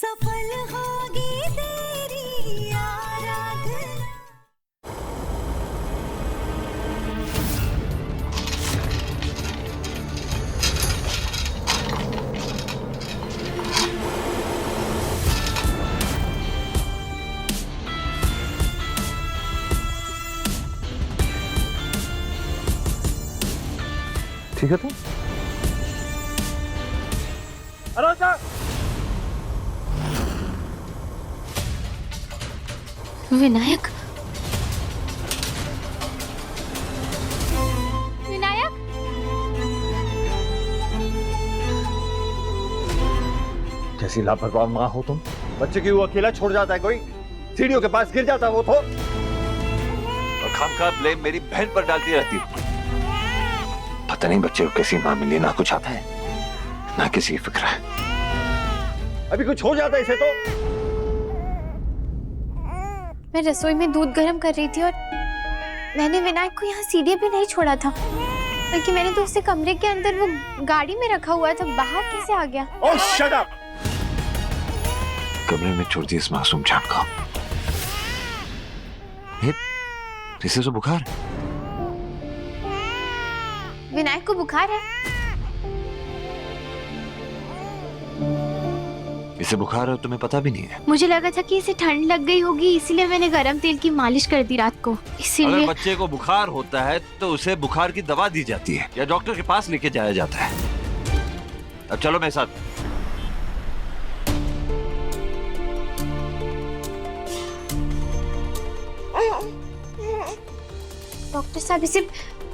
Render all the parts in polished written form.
सफल होगी तेरी आराधना। ठीक है तुम? अरोसा! विनायक, विनायक, कैसी लापरवाह माँ हो तुम। बच्चे की वो अकेला छोड़ जाता है कोई? सीढ़ियों के पास गिर जाता है वो तो। और खामखा ब्लेम मेरी बहन पर डालती रहती हो। पता नहीं बच्चे को कैसी माँ मिली, ना कुछ आता है ना किसी की फिक्र है। अभी कुछ हो जाता है इसे तो। मैं रसोई में दूध गर्म कर रही थी और मैंने विनायक को यहाँ सीढ़ी पे नहीं छोड़ा था, बल्कि मैंने तो उसे कमरे के अंदर वो गाड़ी में रखा हुआ था। बाहर कैसे आ गया? ओह शट अप! कमरे में छोड़ दी इस मासूम जान को। इसे तो बुखार। विनायक को बुखार है? इसे बुखार है तुम्हें पता भी नहीं है? मुझे लगा था कि इसे ठंड लग गई होगी, इसीलिए मैंने गरम तेल की मालिश कर दी रात को। इसीलिए अगर बच्चे को बुखार होता है तो उसे बुखार की दवा दी जाती है या डॉक्टर के पास लेके जाया जाता है। अब चलो मेरे साथ। डॉक्टर साहब, इसे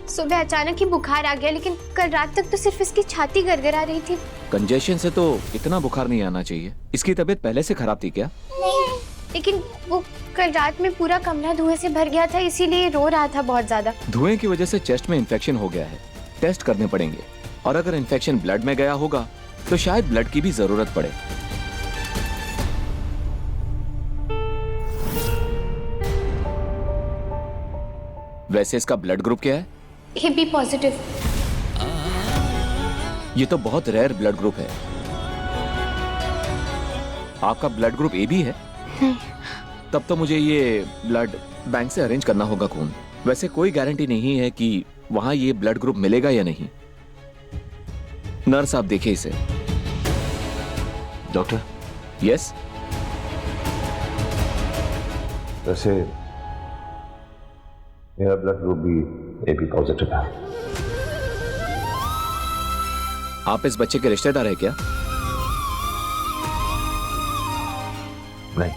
सुबह अचानक ही बुखार आ गया, लेकिन कल रात तक तो सिर्फ इसकी छाती गरगरा रही थी। कंजेशन से तो इतना बुखार नहीं आना चाहिए। इसकी तबीयत पहले से खराब थी क्या? नहीं, लेकिन वो कल रात में पूरा कमरा धुएं से भर गया था, इसीलिए रो रहा था बहुत ज्यादा। धुएं की वजह से चेस्ट में इन्फेक्शन हो गया है, टेस्ट करने पड़ेंगे। और अगर इन्फेक्शन ब्लड में गया होगा तो शायद ब्लड की भी जरूरत पड़े। वैसे इसका ब्लड ग्रुप क्या है? AB positive. ये तो बहुत रेयर ब्लड ग्रुप है। आपका ब्लड ग्रुप AB है? नहीं। तब तो मुझे ये ब्लड बैंक से अरेंज करना होगा खून। वैसे कोई गारंटी नहीं है कि वहां ये ब्लड ग्रुप मिलेगा या नहीं। नर्स आप देखिए इसे। डॉक्टर? यस? वैसे मेरा ब्लड ग्रुप भी AB पॉजिटिव है। आप इस बच्चे के रिश्तेदार है क्या? नहीं,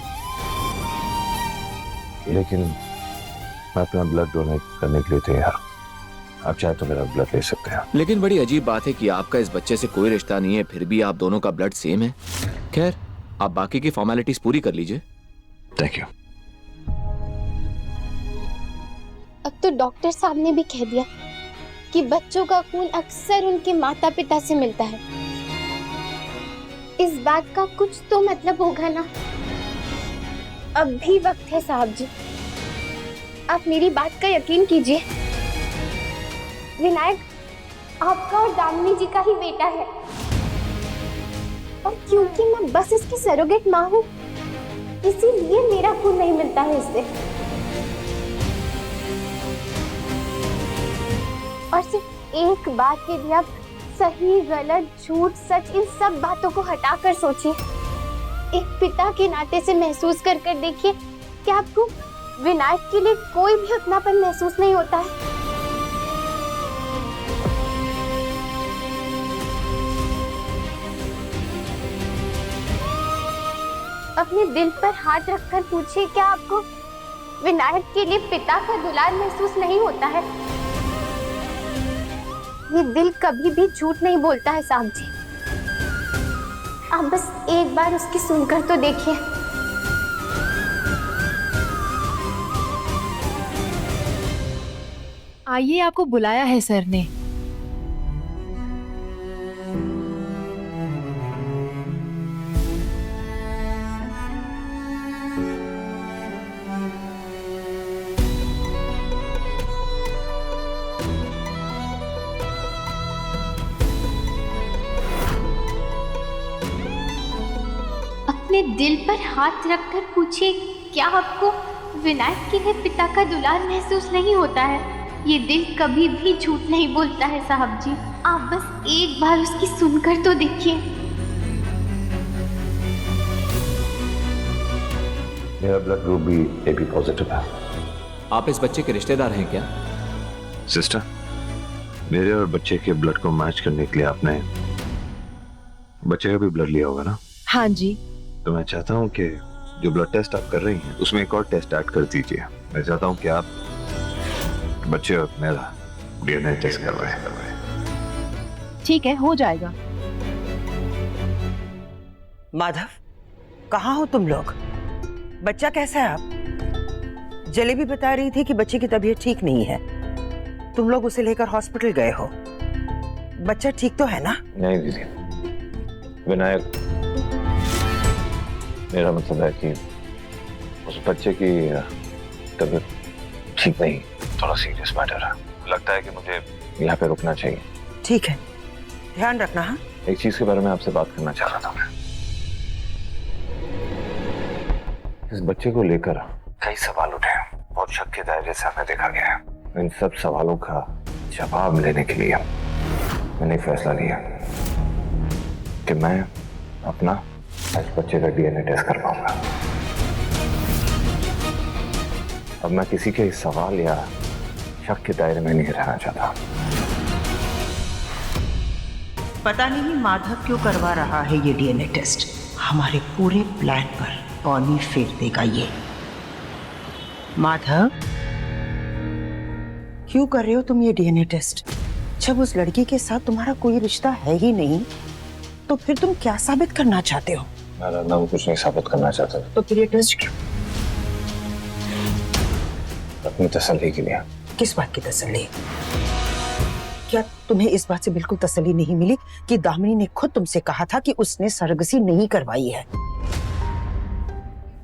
लेकिन मैं अपना ब्लड डोनेट करने के लिए तैयार हूं। आप चाहे तो मेरा ब्लड ले सकते हैं। लेकिन बड़ी अजीब बात है कि आपका इस बच्चे से कोई रिश्ता नहीं है, फिर भी आप दोनों का ब्लड सेम है। खैर, आप बाकी की फॉर्मेलिटीज पूरी कर लीजिए। Thank you. अब तो डॉक्टर साहब ने भी कह दिया कि बच्चों का खून अक्सर उनके माता पिता से मिलता है। इस बात का कुछ तो मतलब होगा ना। अब भी वक्त है साहब जी, आप मेरी बात का यकीन कीजिए। विनायक आपका और दामिनी जी का ही बेटा है, और क्योंकि मैं बस इसकी सरोगेट माँ हूँ, इसीलिए मेरा खून नहीं मिलता है इससे। और सिर्फ एक बात के लिए आप सही गलत झूठ सच इन सब बातों को हटाकर सोचिए। एक पिता के नाते से महसूस कर देखिए कि आपको विनायक के लिए कोई भी अपनापन महसूस नहीं होता है। अपने दिल पर हाथ रखकर पूछिए, क्या आपको विनायक के लिए पिता का दुलार महसूस नहीं होता है? ये दिल कभी भी झूठ नहीं बोलता है साहब जी। आप बस एक बार उसकी सुनकर तो देखिए। आइए, आपको बुलाया है सर ने। अपने दिल पर हाथ रखकर पूछिए, क्या आपको विनायक के लिए पिता का दुलार महसूस नहीं होता है? ये दिल कभी भी झूठ नहीं बोलता है साहब जी। आप बस एक बार उसकी सुनकर तो देखिए। मेरा ब्लड ग्रुप भी AB पॉजिटिव है। आप इस बच्चे के रिश्तेदार हैं क्या? सिस्टर, मेरे और बच्चे के ब्लड को मैच करने के लिए आपने बच्चे का भी ब्लड लिया होगा ना? हाँ जी। तो मैं चाहता हूँ कि जो ब्लड टेस्ट आप कर रही हैं उसमें एक और टेस्ट ऐड कर दीजिए। मैं चाहता हूँ कि आप बच्चे और मेरा DNA टेस्ट करवाएं। ठीक है, हो जाएगा। माधव, कहाँ हो तुम लोग? बच्चा कैसा है? आप जलेबी बता रही थी कि बच्चे की तबीयत ठीक नहीं है। तुम लोग उसे लेकर हॉस्पिटल गए हो। बच्चा ठीक तो है ना? नहीं दीदी, विनायक, मेरा मतलब है कि उस बच्चे की तबीयत ठीक नहीं, थोड़ा सीरियस मैटर है। लगता है कि मुझे यहाँ पे रुकना चाहिए। ठीक है, ध्यान रखना। हाँ, एक चीज के बारे में आपसे बात करना चाह रहा था मैं। इस बच्चे को लेकर कई सवाल उठे हैं, बहुत शक के दायरे से हमें देखा गया है। इन सब सवालों का जवाब लेने के लिए मैंने फैसला लिया कि मैं अपना इस बच्चे का DNA टेस्ट करवाऊंगा। अब मैं किसी के सवाल या शक के दायरे में नहीं रहना चाहता। पता नहीं माधव क्यों करवा रहा है ये DNA टेस्ट। हमारे पूरे प्लान पर पानी फेर देगा ये। माधव, क्यों कर रहे हो तुम ये DNA टेस्ट? जब उस लड़की के साथ तुम्हारा कोई रिश्ता है ही नहीं, तो फिर तुम क्या साबित करना चाहते हो? मैं कुछ नहीं साबित करना चाहता। तो फिर ये टेस्ट क्यों? अपनी तसल्ली के लिए। किस बात की तसल्ली? क्या तुम्हें इस बात से बिल्कुल तसल्ली नहीं मिली कि दामिनी ने खुद तुमसे कहा था कि उसने सरगसी नहीं करवाई है?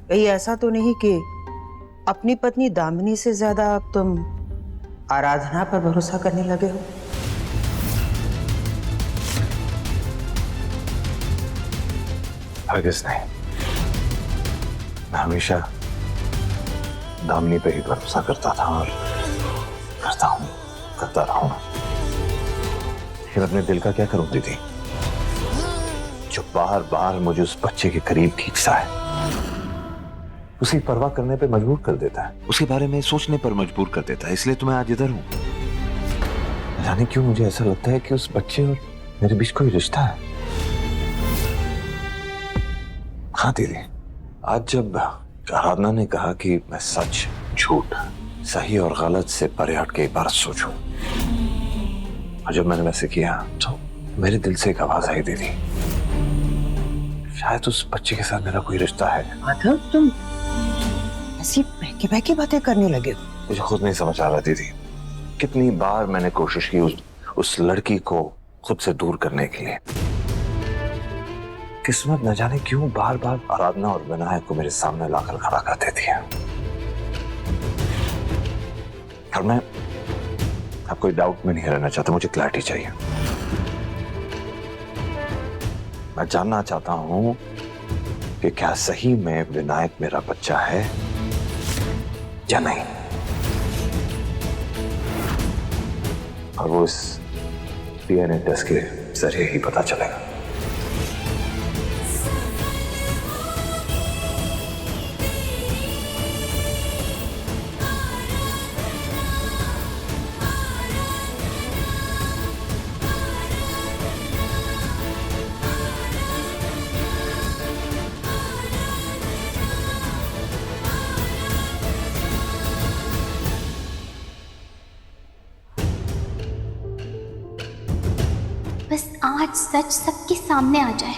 कहीं ऐसा तो नहीं कि अपनी पत्नी दामिनी से ज्यादा अब तुम आराधना पर भरोसा करने लगे हो? हरगिज़ नहीं। मैं हमेशा दामिनी पे ही भरोसा करता था और करता रहूंगा। लेकिन अपने दिल का क्या करूं दीदी, जो बार बार मुझे उस बच्चे के करीब खींचता है, उसे परवाह करने पे मजबूर कर देता है, उसके बारे में सोचने पर मजबूर कर देता है। इसलिए तो मैं आज इधर हूं। जाने क्यों मुझे ऐसा लगता है कि उस बच्चे और मेरे बीच कोई रिश्ता है। हाँ दीदी, आज जब आराधना ने कहा कि मैं सच झूठ, सही और गलत से परे हट के एक बार सोचूं, और जब मैंने वैसे किया तो मेरे दिल से एक आवाज आई दीदी, शायद उस बच्चे के साथ मेरा कोई रिश्ता है। माधव, तुम ऐसी बहकी बहकी बातें करने लगे हो। मुझे खुद नहीं समझ आ रहा दीदी, कितनी बार मैंने कोशिश की उस लड़की को खुद से दूर करने के लिए। किस्मत न जाने क्यों बार बार आराधना और विनायक को मेरे सामने लाकर खड़ा कर देती है। और मैं अब कोई डाउट में नहीं रहना चाहता, मुझे क्लैरिटी चाहिए। मैं जानना चाहता हूं कि क्या सही में विनायक मेरा बच्चा है या नहीं, और वो इस DNA टेस्ट के जरिए ही पता चलेगा। बस आज सच सबके सामने आ जाए।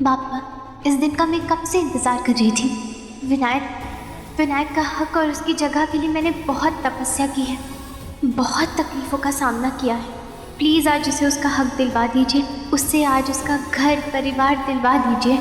पापा, इस दिन का मैं कब से इंतजार कर रही थी। विनायक का हक और उसकी जगह के लिए मैंने बहुत तपस्या की है, बहुत तकलीफों का सामना किया है। प्लीज़ आज उसे उसका हक दिलवा दीजिए, उससे आज उसका घर परिवार दिलवा दीजिए।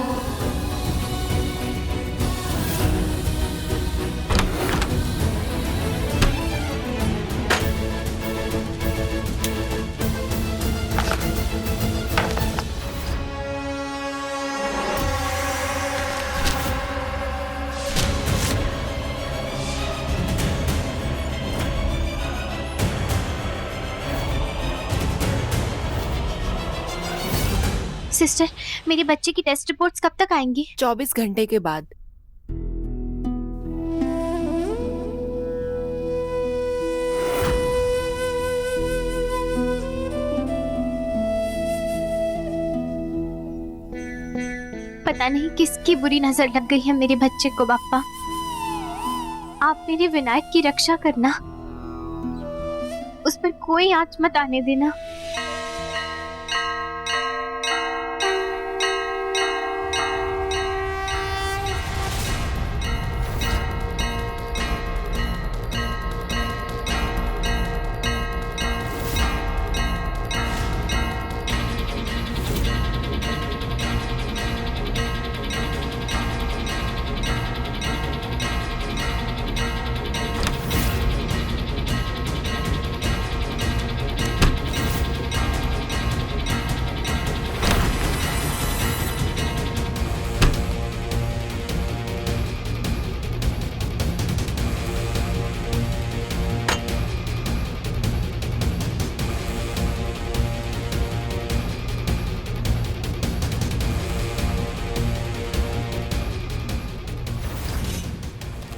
सिस्टर, मेरे बच्चे की टेस्ट रिपोर्ट्स कब तक आएंगी? 24 घंटे के बाद। पता नहीं किसकी बुरी नजर लग गई है मेरे बच्चे को। बापा, आप मेरे विनायक की रक्षा करना, उस पर कोई आंच मत आने देना।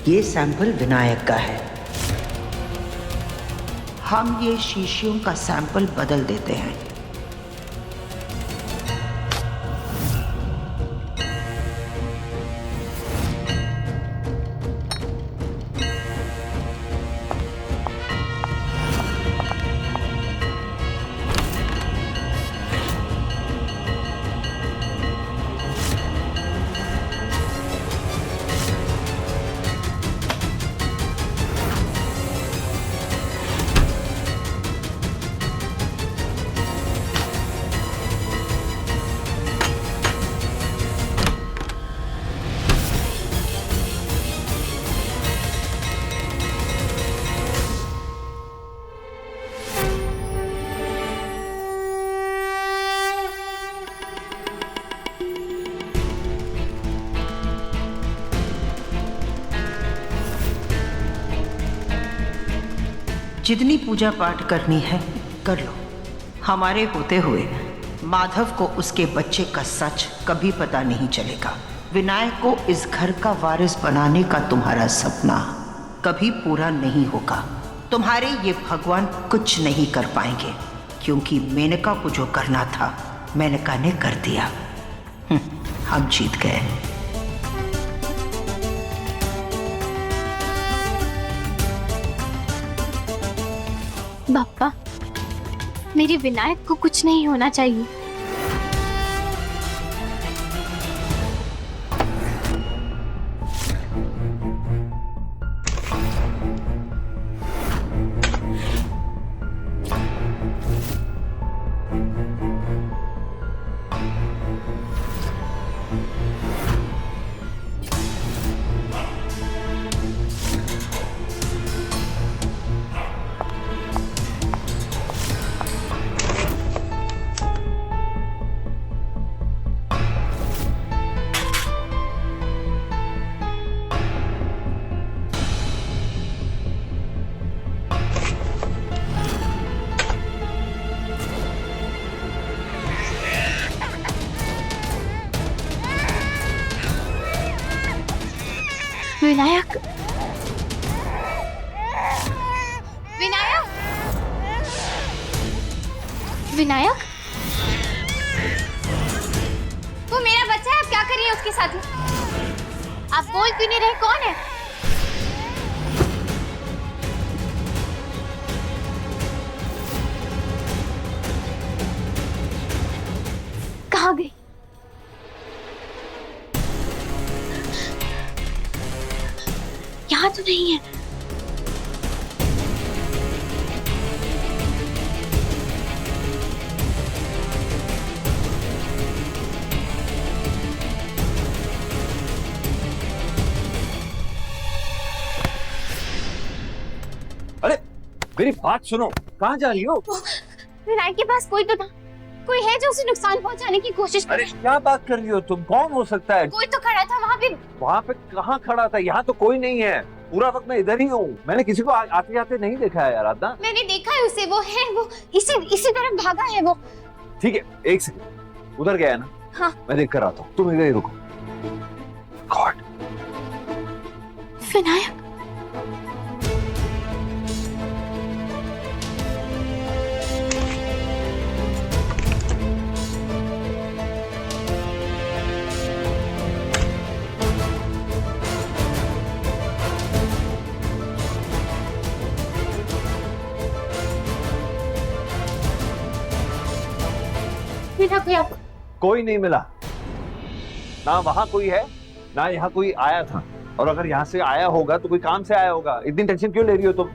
ये सैंपल विनायक का है। हम ये शीशियों का सैंपल बदल देते हैं। जितनी पूजा पाठ करनी है कर लो। हमारे होते हुए माधव को उसके बच्चे का सच कभी पता नहीं चलेगा। विनायक को इस घर का वारिस बनाने का तुम्हारा सपना कभी पूरा नहीं होगा। तुम्हारे ये भगवान कुछ नहीं कर पाएंगे, क्योंकि मेनका को जो करना था मेनका ने कर दिया। हम जीत गए। बापा, मेरे विनायक को कुछ नहीं होना चाहिए। विनायक, विनायक, विनायक, वो मेरा बच्चा है, आप क्या कर रही है उसके साथ? आप बोल क्यों नहीं रहे? कौन है? कहाँ गई? यहाँ तो नहीं है। अरे मेरी बात सुनो, कहाँ जा रही हो? विनायक के पास कोई तो था, कोई है जो उसे नुकसान पहुंचाने की कोशिश कर। अरे क्या बात कर रही हो तुम? कौन हो सकता है? कोई तो खड़ा था वहाँ पे। वहाँ पे कहाँ खड़ा था? यहाँ तो कोई नहीं है। पूरा वक्त मैं इधर ही हूँ। मैंने किसी को आते जाते नहीं देखा है आराधना। मैंने देखा है उसे, वो है, वो इसी तरफ भागा है वो। ठीक है, एक सेकंड, उधर गया है ना? हाँ। मैं देख कर आता हूँ, तुम इधर ही रुको। गॉड, विनायक, बिना कोई आप कोई नहीं मिला, ना वहां कोई है ना यहाँ कोई आया था। और अगर यहाँ से आया होगा तो कोई काम से आया होगा। इतनी टेंशन क्यों ले रही हो तुम?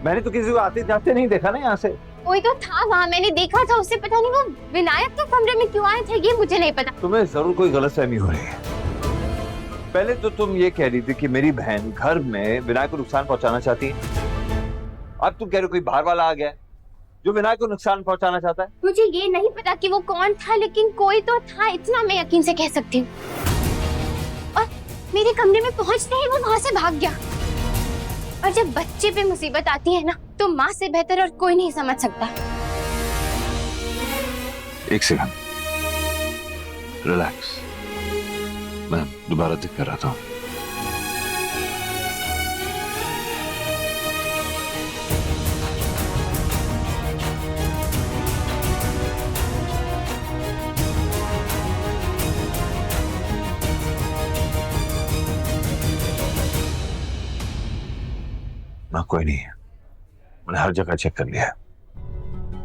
मैंने तो किसी को आते जाते नहीं देखा ना यहाँ से। कोई तो था वहाँ, मैंने देखा था उसे। पता नहीं वो विनायक के कमरे में क्यों आए थे, ये मुझे नहीं पता। तुम्हें जरूर कोई गलतफहमी हो रही है। पहले तो तुम ये कह रही थी कि मेरी बहन घर में विनायक को नुकसान पहुंचाना चाहती है। अब तुम कह रहे हो कोई बाहर वाला आ गया है जो विनायक को नुकसान पहुंचाना चाहता है। मुझे ये नहीं पता कि वो कौन था, लेकिन कोई तो था, इतना मैं यकीन से कह सकती हूँ। और मेरे कमरे में पहुंचते ही वो वहां से भाग गया। और जब बच्चे पे मुसीबत आती है ना, तो माँ से बेहतर और कोई नहीं समझ सकता। एक सेकंड, रिलैक्स, मैं दोबारा चेक कर रहा था। ना कोई नहीं है, मैंने हर जगह चेक कर लिया है।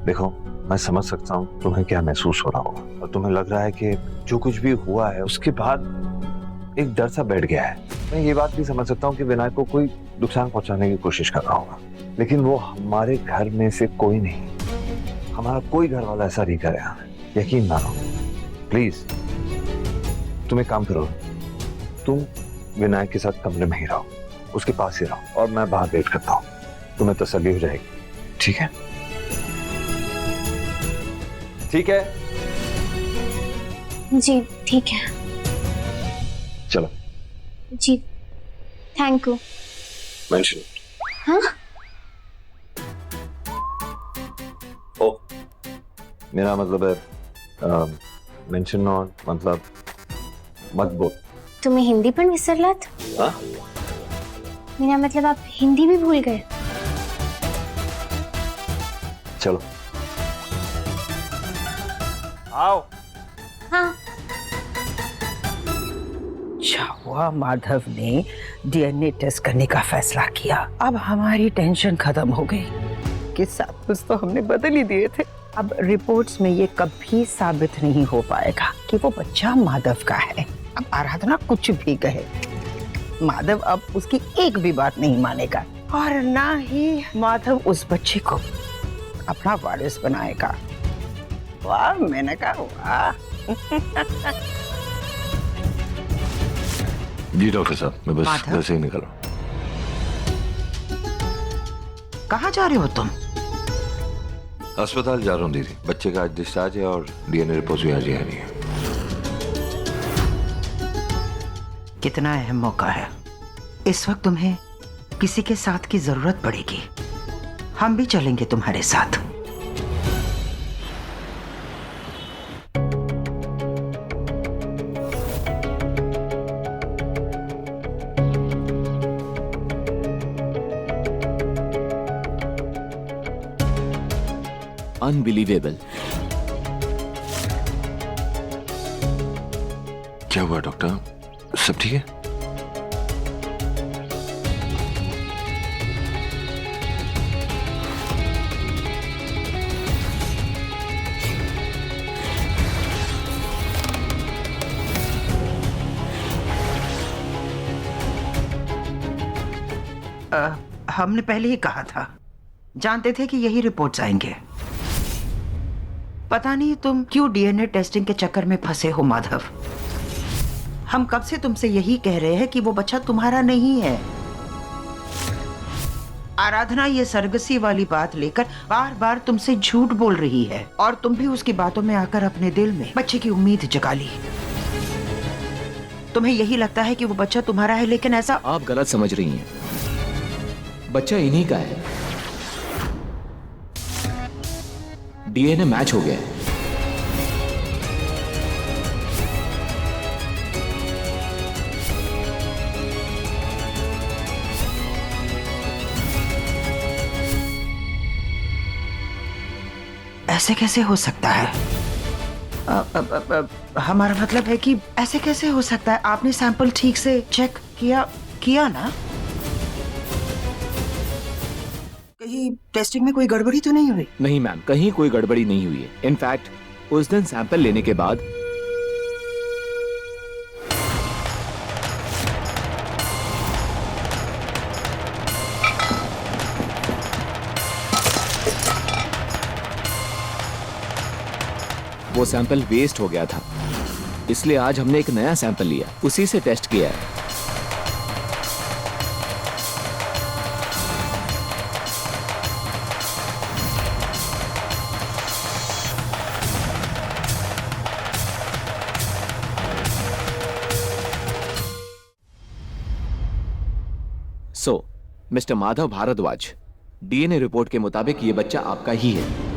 देखो, मैं समझ सकता हूँ तुम्हें क्या महसूस हो रहा होगा, और तुम्हें लग रहा है कि जो कुछ भी हुआ है उसके बाद एक डर सा बैठ गया है। मैं ये बात भी समझ सकता हूँ कि विनायक को कोई नुकसान पहुंचाने की कोशिश कर रहा होगा, लेकिन वो हमारे घर में से कोई नहीं, हमारा कोई घर वाला ऐसा नहीं करेगा, यकीन मानो। प्लीज तुम एक काम करो, तुम विनायक के साथ कमरे में ही रहो, उसके पास ही रहो, और मैं बाहर वेट करता हूँ, तुम्हें तसल्ली हो जाएगी। ठीक है? ठीक है जी ठीक है। चलो। जी थैंक यू। मेंशन। हाँ, ओ, मेरा मतलब है मेंशन और मतलब मत बोल। तुम्हें हिंदी पण विसरलात? हाँ? मेरा मतलब आप हिंदी भी भूल गए? चलो आओ। हाँ। अच्छा हुआ माधव ने डीएनए टेस्ट करने का फैसला किया। अब हमारी टेंशन खत्म हो गई कि सब कुछ तो हमने बदल ही दिए थे। अब रिपोर्ट्स में ये कभी साबित नहीं हो पाएगा कि वो बच्चा माधव का है। अब आराधना कुछ भी कहे, माधव अब उसकी एक भी बात नहीं मानेगा, और ना ही माधव उस बच्चे को अपना वारिस बनाएगा। वाह, मैंने कहा वाह। जी डॉक्टर साहब, मैं बस माधव? वैसे ही निकल रहा हूँ। कहाँ जा रहे हो तुम? अस्पताल जा रहा हूँ दीदी, बच्चे का आज डिस्चार्ज है और डीएनए रिपोर्ट भी आज ही आनी है। कितना अहम मौका है। इस वक्त तुम्हें किसी के साथ की जरूरत पड़ेगी। हम भी चलेंगे तुम्हारे साथ। अनबिलीवेबल। क्या हुआ डॉक्टर, सब ठीक है? हमने पहले ही कहा था, जानते थे कि यही रिपोर्ट्स आएंगे। पता नहीं तुम क्यों डीएनए टेस्टिंग के चक्कर में फंसे हो माधव। हम कब से तुमसे यही कह रहे हैं कि वो बच्चा तुम्हारा नहीं है। आराधना ये सरगसी वाली बात लेकर बार बार तुमसे झूठ बोल रही है, और तुम भी उसकी बातों में आकर अपने दिल में बच्चे की उम्मीद जगा ली। तुम्हें यही लगता है कि वो बच्चा तुम्हारा है, लेकिन ऐसा आप गलत समझ रही हैं। बच्चा इन्हीं का है। डीएनए मैच हो गया है। ऐसे कैसे हो सकता है? हमारा मतलब है कि ऐसे कैसे हो सकता है? आपने सैंपल ठीक से चेक किया ना? कहीं टेस्टिंग में कोई गड़बड़ी तो नहीं हुई? नहीं मैम, कहीं कोई गड़बड़ी नहीं हुई है। इनफैक्ट उस दिन सैंपल लेने के बाद वो सैंपल वेस्ट हो गया था, इसलिए आज हमने एक नया सैंपल लिया, उसी से टेस्ट किया है। Mister Madhav Bhardwaj, DNA report के मुताबिक ये बच्चा आपका ही है।